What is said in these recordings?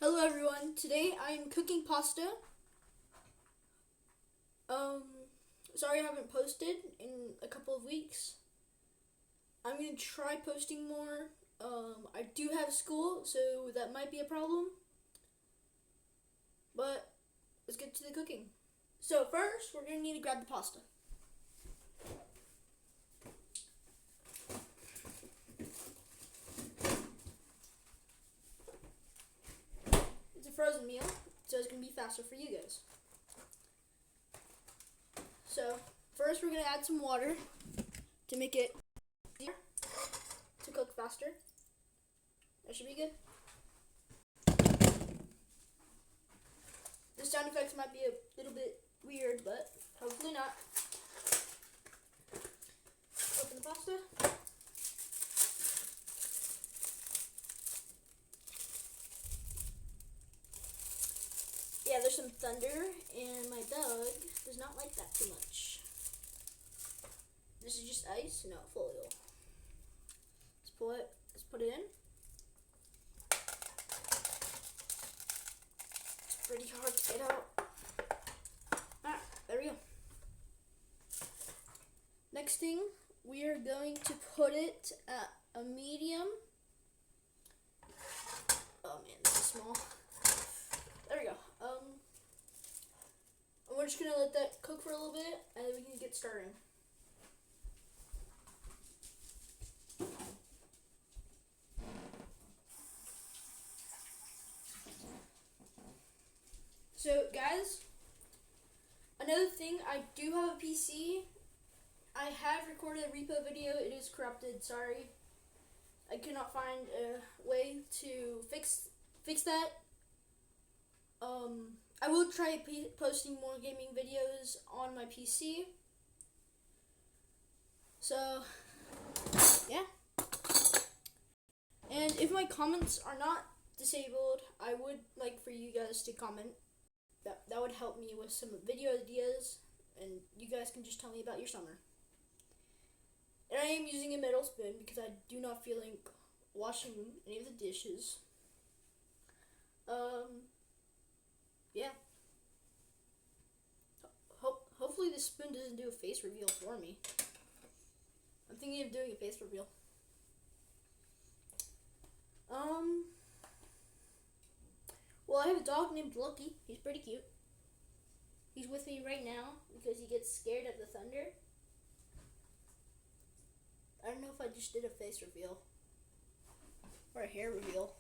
Hello everyone. Today I am cooking pasta. Um, Sorry I haven't posted in a couple of weeks. I'm gonna try posting more. I do have school, so that might be a problem. But let's get to the cooking. So first, we're gonna need to grab the pasta. It's a frozen meal, so it's gonna be faster for you guys. So first, we're gonna add some water to make it easier to cook faster. That should be good. The sound effects might be a little bit weird, but hopefully not. Open the pasta. Yeah, there's some thunder, and my dog does not like that too much. This is just ice, no foil. Let's put it in. It's pretty hard to get out. There we go. Next thing, we are going to put it at a medium. Oh man, this is small. There we go. And we're just gonna let that cook for a little bit, and then we can get started. So guys, another thing, I do have a PC. I have recorded a repo video. It is corrupted. Sorry, I could not find a way to fix that. I will try posting more gaming videos on my PC. So, yeah. And if my comments are not disabled, I would like for you guys to comment. That would help me with some video ideas, and you guys can just tell me about your summer. And I am using a metal spoon because I do not feel like washing any of the dishes. Yeah. Hopefully this spoon doesn't do a face reveal for me. I'm thinking of doing a face reveal. Well, I have a dog named Lucky. He's pretty cute. He's with me right now because he gets scared at the thunder. I don't know if I just did a face reveal or a hair reveal.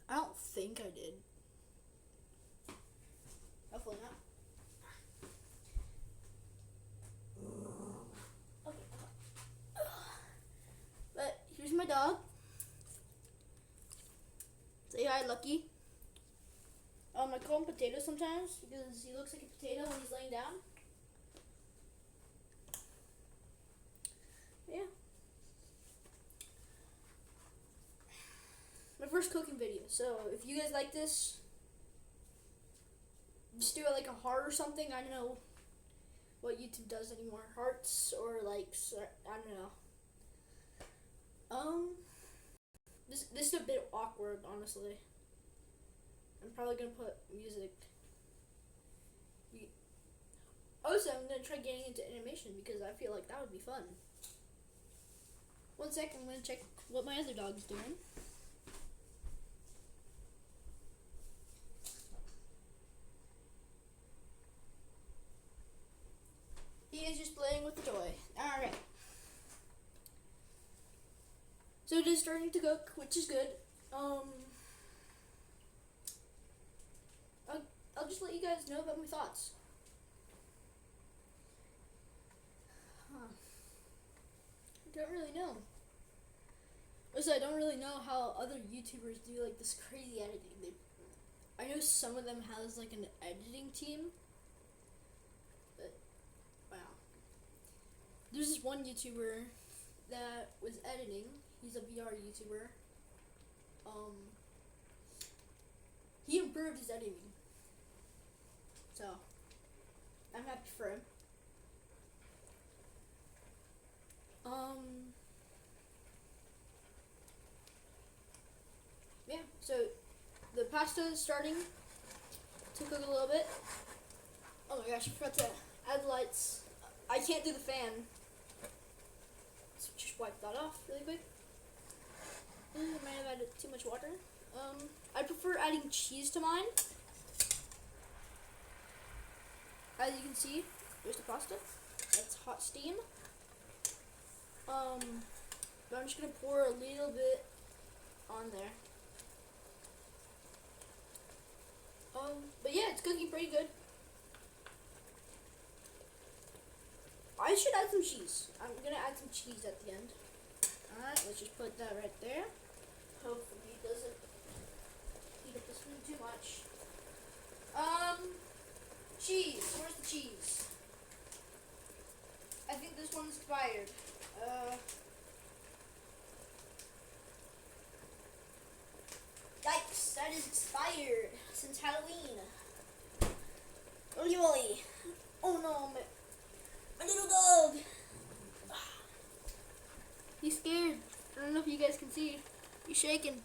I don't think I did. Hopefully not. Okay. But here's my dog. Say hi, Lucky. I call him Potato sometimes because he looks like a potato when he's laying down. Yeah. My first cooking video. So if you guys like this, just do it like a heart or something. I don't know what YouTube does anymore. Hearts or likes. I don't know. This is a bit awkward, honestly. I'm probably gonna put music. Also, I'm gonna try getting into animation because I feel like that would be fun. One sec, I'm gonna check what my other dog's doing. He is just playing with the toy. Alright. So it is starting to cook, which is good. I'll just let you guys know about my thoughts. I don't really know. Also, I don't really know how other YouTubers do like this crazy editing. I know some of them has like an editing team, but wow. There's this one YouTuber that was editing. He's a VR YouTuber. He improved his editing, so I'm happy for him. Yeah, so pasta is starting to cook a little bit. Oh my gosh, I forgot to add lights. I can't do the fan. Let's just wipe that off really quick. I might have added too much water. I prefer adding cheese to mine. As you can see, there's the pasta. That's hot steam. But I'm just gonna pour a little bit on there. But yeah, it's cooking pretty good. I should add some cheese. I'm gonna add some cheese at the end. Alright, let's just put that right there. Hopefully it doesn't heat up the spoon too much. Cheese. Where's the cheese? I think this one's expired. Yikes, that is expired since Halloween. Holy moly. Oh no, my little dog. He's scared. I don't know if you guys can see. He's shaking.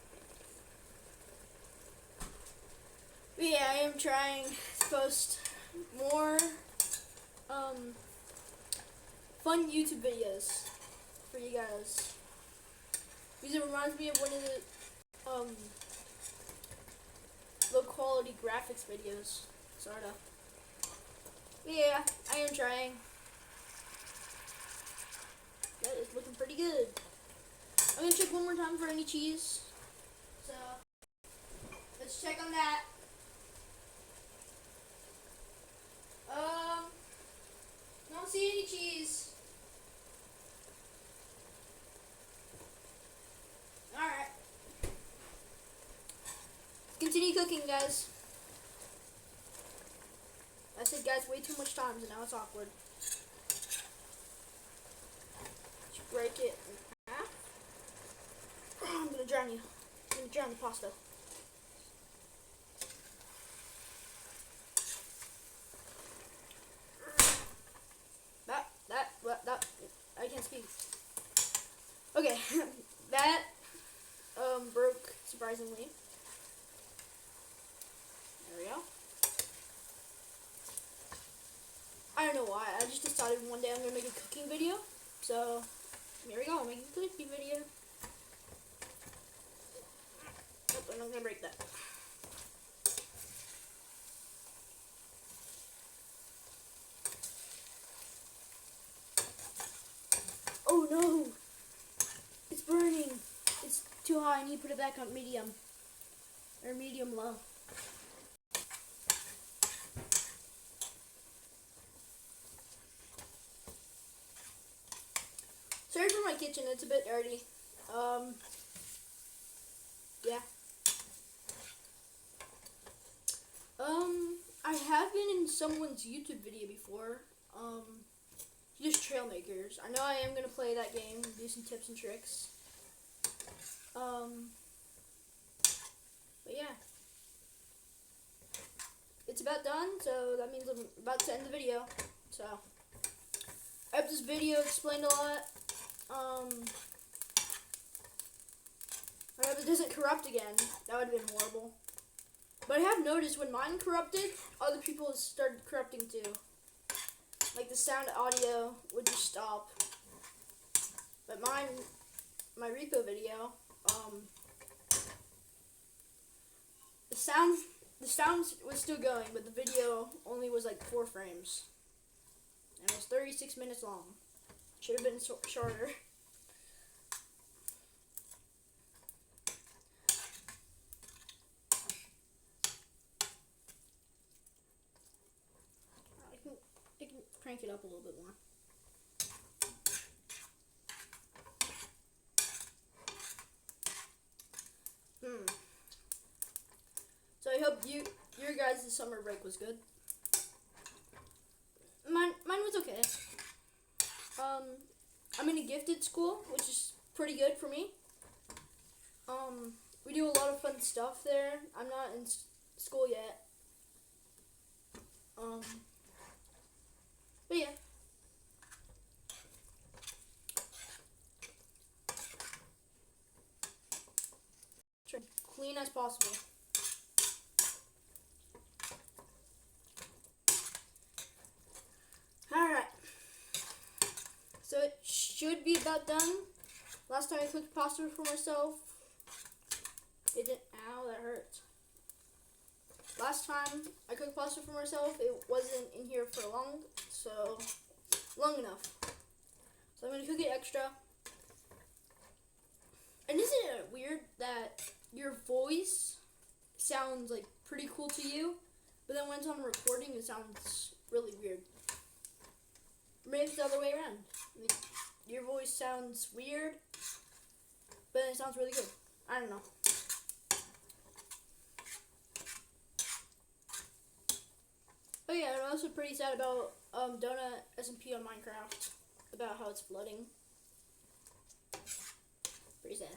But yeah, I am trying to post more fun YouTube videos for you guys. Because it reminds me of one of the low quality graphics videos, sorta. Yeah, I am trying. That is looking pretty good. I'm gonna check one more time for any cheese. So let's check on that. Don't see any cheese. Alright. Continue cooking, guys. I said guys way too much times and now it's awkward. Just break it in half. I'm gonna drown you. I'm gonna drown the pasta. That, I can't speak. Okay, that broke surprisingly. There we go. I don't know why. I just decided one day I'm gonna make a cooking video. So here we go. I'm making a cooking video. Nope, I'm not gonna break that. Oh no! It's burning. It's too high. I need to put it back on medium or medium low. Sorry for my kitchen, it's a bit dirty. Yeah. I have been in someone's YouTube video before. Just Trailmakers. I know I am gonna play that game, do some tips and tricks. But yeah. It's about done, so that means I'm about to end the video. So I hope this video explained a lot. I hope it doesn't corrupt again. That would have been horrible. But I have noticed when mine corrupted, other people started corrupting too. Like the sound audio would just stop. But mine, my repo video, the sound was still going, but the video only was like 4 frames. And it was 36 minutes long. Should have been shorter. I can crank it up a little bit more. So I hope your guys' summer break was good. Mine was okay. I'm in a gifted school, which is pretty good for me. We do a lot of fun stuff there. I'm not in school yet. But yeah. Try clean as possible. be about done. Last time I cooked pasta for myself, it didn't. Ow, that hurts. Last time I cooked pasta for myself, it wasn't in here for long enough. So I'm gonna cook it extra. And isn't it weird that your voice sounds like pretty cool to you, but then when it's on recording, it sounds really weird? Maybe it's the other way around. Like, your voice sounds weird, but it sounds really good. I don't know. Oh yeah, I'm also pretty sad about Donut SMP on Minecraft, about how it's flooding. Pretty sad.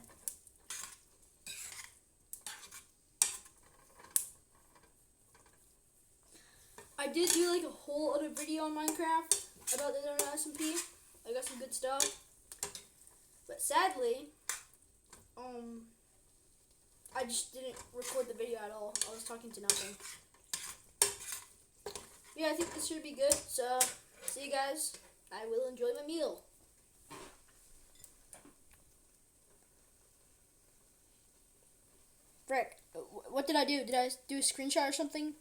I did do like a whole other video on Minecraft about the Donut SMP. I got some good stuff. But sadly, I just didn't record the video at all. I was talking to nothing. Yeah, I think this should be good. So, see you guys. I will enjoy my meal. Frick, what did I do? Did I do a screenshot or something?